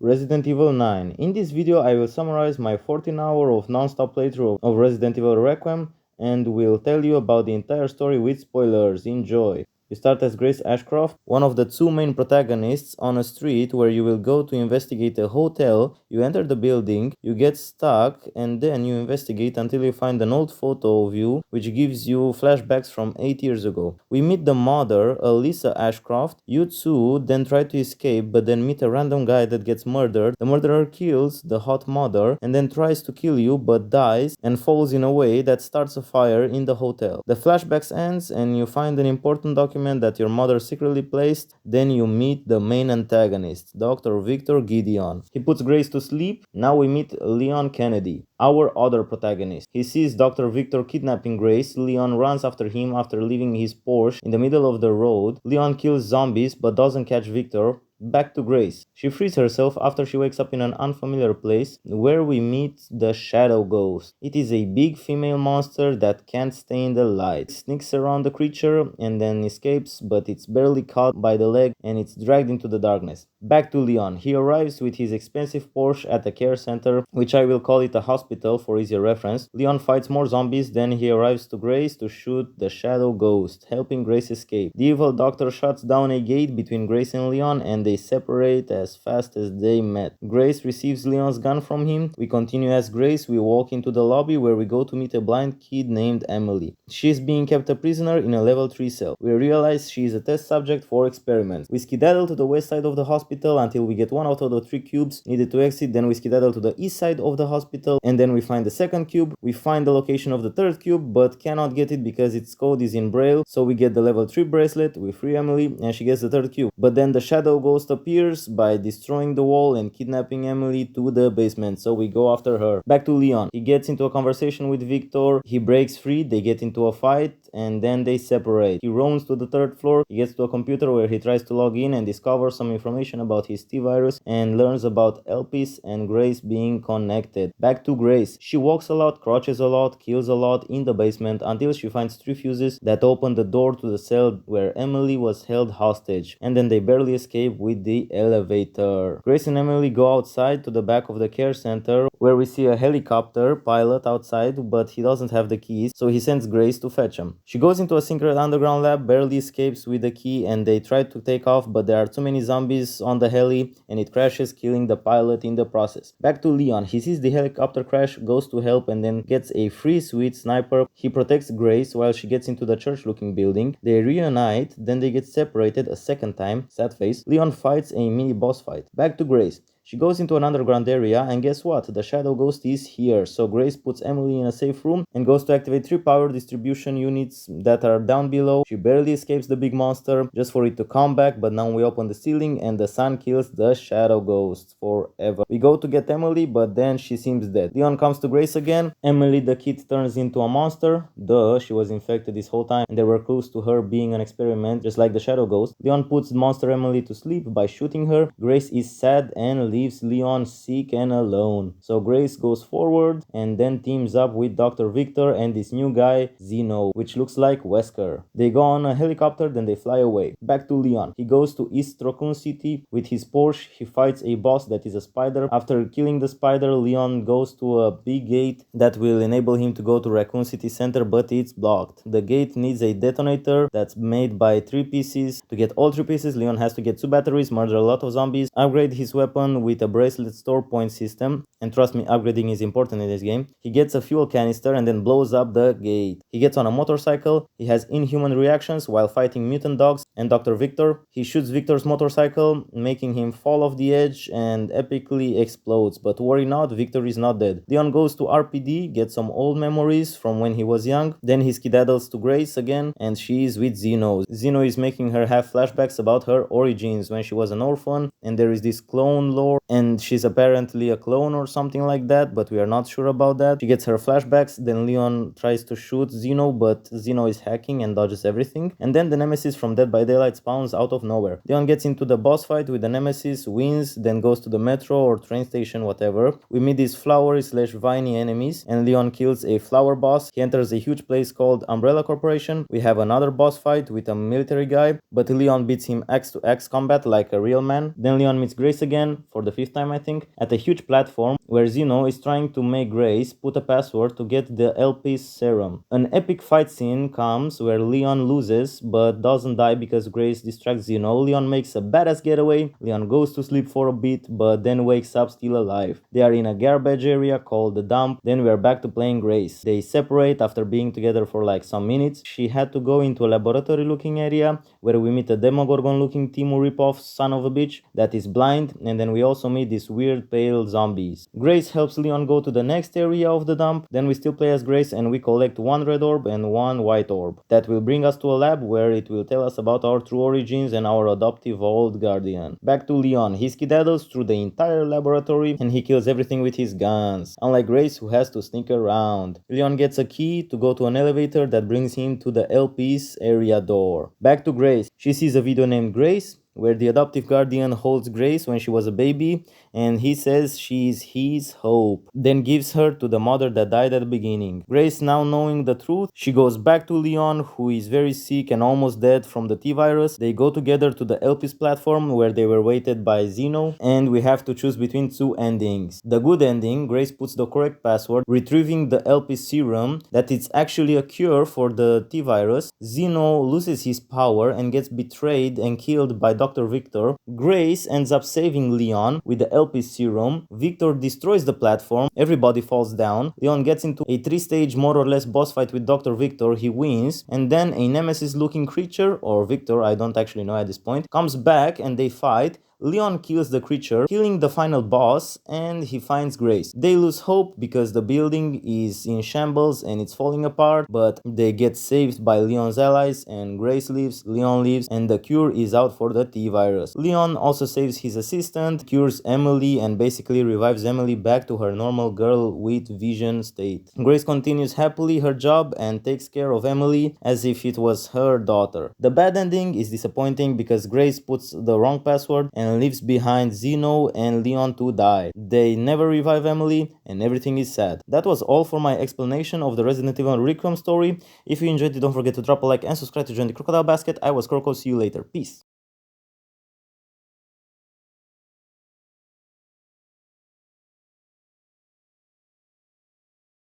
Resident Evil 9. In this video I will summarize my 14-hour of non-stop playthrough of Resident Evil Requiem and will tell you about the entire story with spoilers. Enjoy! You start as Grace Ashcroft, one of the two main protagonists, on a street where you will go to investigate a hotel. You enter the building, you get stuck, and then you investigate until you find an old photo of you which gives you flashbacks from 8 years ago. We meet the mother, Alyssa Ashcroft. You two then try to escape but then meet a random guy that gets murdered. The murderer kills the hot mother and then tries to kill you but dies and falls in a way that starts a fire in the hotel. The flashbacks ends and you find an important document that your mother secretly placed. Then you meet the main antagonist, Dr. Victor Gideon. He puts Grace to sleep. Now we meet Leon Kennedy, our other protagonist. He sees Dr. Victor kidnapping Grace. Leon runs after him after leaving his Porsche in the middle of the road. Leon kills zombies but doesn't catch Victor. Back to Grace. She frees herself after she wakes up in an unfamiliar place where we meet the Shadow Ghost. It is a big female monster that can't stay in the light. It sneaks around the creature and then escapes, but it's barely caught by the leg and it's dragged into the darkness. Back to Leon. He arrives with his expensive Porsche at a care center, which I will call it a hospital for easier reference. Leon fights more zombies, then he arrives to Grace to shoot the Shadow Ghost, helping Grace escape. The evil doctor shuts down a gate between Grace and Leon and they separate as fast as they met. Grace receives Leon's gun from him. We continue as Grace. We walk into the lobby where we go to meet a blind kid named Emily. She is being kept a prisoner in a level 3 cell. We realize she is a test subject for experiments. We skedaddle to the west side of the hospital until we get one out of the 3 cubes needed to exit. Then we skedaddle to the east side of the hospital and then we find the second cube. We find the location of the third cube but cannot get it because its code is in braille. So we get the level 3 bracelet, we free Emily and she gets the third cube. But then the Shadow Ghost appears by destroying the wall and kidnapping Emily to the basement, so we go after her. Back to Leon. He gets into a conversation with Victor. He breaks free. They get into a fight and then they separate. He roams to the third floor. He gets to a computer where he tries to log in and discovers some information about his T-virus and learns about Elpis and Grace being connected. Back to Grace. She walks a lot, crouches a lot, kills a lot in the basement until she finds 3 fuses that open the door to the cell where Emily was held hostage, and then they barely escape with the elevator. Grace and Emily go outside to the back of the care center where we see a helicopter pilot outside, but he doesn't have the keys, so he sends Grace to fetch him. She goes into a secret underground lab, barely escapes with the key, and they try to take off, but there are too many zombies on the heli and it crashes, killing the pilot in the process. Back to Leon. He sees the helicopter crash, goes to help, and then gets a free sweet sniper. He protects Grace while she gets into the church looking building. They reunite, then they get separated a second time. Sad face. Leon fights a mini boss fight. Back to Grace. She goes into an underground area and guess what? The Shadow Ghost is here. So Grace puts Emily in a safe room and goes to activate 3 power distribution units that are down below. She barely escapes the big monster just for it to come back, but now we open the ceiling and the sun kills the Shadow Ghost forever. We go to get Emily, but then she seems dead. Leon comes to Grace again. Emily the kid turns into a monster. Duh, she was infected this whole time and there were clues to her being an experiment just like the Shadow Ghost. Leon puts monster Emily to sleep by shooting her. Grace is sad and leaves Leon sick and alone. So Grace goes forward and then teams up with Dr. Victor and this new guy, Zeno, which looks like Wesker. They go on a helicopter, then they fly away. Back to Leon. He goes to East Raccoon City with his Porsche. He fights a boss that is a spider. After killing the spider, Leon goes to a big gate that will enable him to go to Raccoon City Center, but it's blocked. The gate needs a detonator that's made by 3 pieces. To get all 3 pieces, Leon has to get 2 batteries, murder a lot of zombies, upgrade his weapon with a bracelet store point system, and trust me, upgrading is important in this game. He gets a fuel canister and then blows up the gate. He gets on a motorcycle. He has inhuman reactions while fighting mutant dogs and Dr. Victor. He shoots Victor's motorcycle, making him fall off the edge and epically explodes. But worry not, Victor is not dead. Leon goes to RPD, gets some old memories from when he was young. Then he skedaddles to Grace again and she is with Zeno. Zeno is making her have flashbacks about her origins when she was an orphan, and there is this clone lore and she's apparently a clone or something like that, but we are not sure about that. She gets her flashbacks, then Leon tries to shoot Zeno, but Zeno is hacking and dodges everything. And then the Nemesis from Dead by Daylight spawns out of nowhere. Leon gets into the boss fight with the Nemesis, wins, then goes to the metro or train station, whatever. We meet these flowery slash viney enemies and Leon kills a flower boss. He enters a huge place called Umbrella Corporation. We have another boss fight with a military guy, but Leon beats him X to X combat like a real man. Then Leon meets Grace again for the 5th time I think, at a huge platform where Zeno is trying to make Grace put a password to get the LP's serum. An epic fight scene comes where Leon loses but doesn't die because Grace distracts Zeno. Leon makes a badass getaway. Leon goes to sleep for a bit but then wakes up still alive. They are in a garbage area called the dump. Then we are back to playing Grace. They separate after being together for like some minutes. She had to go into a laboratory looking area where we meet a Demogorgon looking Timu ripoff son of a bitch that is blind, and then we also meet these weird pale zombies. Grace helps Leon go to the next area of the dump. Then we still play as Grace and we collect one red orb and one white orb. That will bring us to a lab where it will tell us about our true origins and our adoptive old guardian. Back to Leon. He skedaddles through the entire laboratory and he kills everything with his guns, unlike Grace who has to sneak around. Leon gets a key to go to an elevator that brings him to the LP's area door. Back to Grace. She sees a video named Grace where the adoptive guardian holds Grace when she was a baby and he says she is his hope, then gives her to the mother that died at the beginning. Grace, now knowing the truth, she goes back to Leon, who is very sick and almost dead from the T-virus. They go together to the LP's platform where they were waited by Zeno, and we have to choose between two endings. The good ending, Grace puts the correct password, retrieving the LP's serum, that it's actually a cure for the T-virus. Zeno loses his power and gets betrayed and killed by Dr. Victor. Grace ends up saving Leon with the LP serum. Victor destroys the platform. Everybody falls down. Leon gets into a 3-stage more or less boss fight with Dr. Victor. He wins. And then a nemesis looking creature, or Victor, I don't actually know at this point, comes back and they fight. Leon kills the creature, killing the final boss, and he finds Grace. They lose hope because the building is in shambles and it's falling apart, but they get saved by Leon's allies and Grace leaves, Leon leaves, and the cure is out for the T-virus. Leon also saves his assistant, cures Emily, and basically revives Emily back to her normal girl with vision state. Grace continues happily her job and takes care of Emily as if it was her daughter. The bad ending is disappointing because Grace puts the wrong password and leaves behind Zeno and Leon to die. They never revive Emily and everything is sad. That was all for my explanation of the Resident Evil Requiem story. If you enjoyed it, don't forget to drop a like and subscribe to join the Crocodile Basket. I was Croko, see you later. Peace.